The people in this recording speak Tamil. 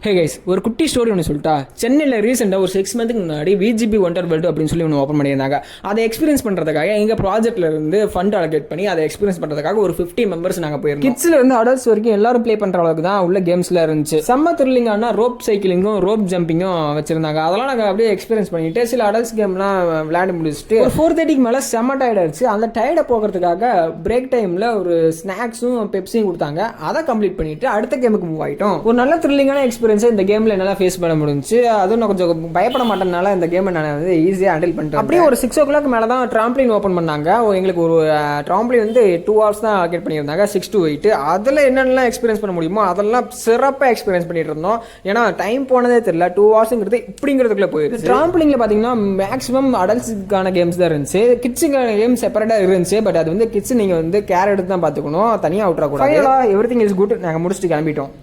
ஹே கைஸ், ஒரு குட்டி ஸ்டோரி ஒன்று சொல்லிட்டா. சென்னையில் ரீசெண்டாக ஒரு 6 மந்த்துக்கு முன்னாடி விஜிபி ஒண்டர் வேர்ல்டு அப்படின்னு சொல்லி ஒன்று ஓப்பன் பண்ணியிருந்தாங்க. அதை எக்ஸ்பீரியன்ஸ் பண்ணுறதுக்காக எங்கள் ப்ராஜெக்ட்ல இருந்து ஃபண்ட் அலோகேட் பண்ணி அதை எக்ஸ்பீரியன்ஸ் பண்ணுறதுக்காக ஒரு 50 மெம்பர்ஸ் நாங்கள் போயிருந்தோம். கிட்ஸ்ல இருந்து அடல்ட்ஸ் வரைக்கும் எல்லாரும் ப்ளே பண்ணுற அளவுக்கு தான் உள்ள கேம்ஸ்ல இருந்துச்சு. செம்ம த்ரில்லிங்கான ரோப் சைக்கிளிங்கும் ரோப் ஜம்பிங்கும் வச்சிருந்தாங்க. அதெல்லாம் நாங்கள் அப்படியே எக்ஸ்பீரியன்ஸ் பண்ணிட்டு சில அடல்ட்ஸ் கேம்லாம் விளையாண்டு முடிச்சுட்டு ஒரு 4:30 மேலே செம்ம டயர்ட் ஆயிடுச்சு. அந்த டயர்டை போகிறதுக்காக பிரேக் டைமில் ஒரு ஸ்நாக்ஸும் பெப்சியும் கொடுத்தாங்க. அதை கம்ப்ளீட் பண்ணிட்டு அடுத்த கேமுக்கு மூவ் ஆகிட்டோம். ஒரு நல்ல த்ரில்லிங்கான எக்ஸ்பீரியன்ஸ் இந்த கேமில் என்னால் ஃபேஸ் பண்ண முடிஞ்சு. அதுவும் நான் கொஞ்சம் பயப்பட மாட்டேனால இந்த கேமை நான் வந்து ஈஸியாக ஹேண்டில் பண்ணிட்டேன். அப்படியே ஒரு 6 o'clock மேலே தான் ட்ராம்ப்ளின் ஓப்பன் பண்ணாங்க. எங்களுக்கு ஒரு ட்ராம்ப்ளின் வந்து 2 hours தான் அலோகேட் பண்ணியிருந்தாங்க, 6 to 8. அதில் என்னென்னலாம் எக்ஸ்பீரியன்ஸ் பண்ண முடியுமோ அதெல்லாம் சிறப்பாக எக்ஸ்பீரியன்ஸ் பண்ணிட்டு இருந்தோம். ஏன்னா டைம் போனதே தெரியல. 2 hours இப்படிங்கிறதுக்குள்ள போயிடுச்சு. ட்ராம்ப்ளின்ல பார்த்தீங்கன்னா மேக்ஸிமம் அடல்ட்ஸுக்கான கேம்ஸ் தான் இருந்துச்சு. கிட்ஸுக்கான கேம் செப்பரேட்டாக இருந்துச்சு. பட் அது வந்து கிட்ஸ் நீங்கள் வந்து கேர் எடுத்து தான் பார்த்துக்கணும், தனியாக விட்டுறக்கூடாது. Everything is good. நாங்கள் முடிச்சுட்டு கிளம்பிட்டோம்.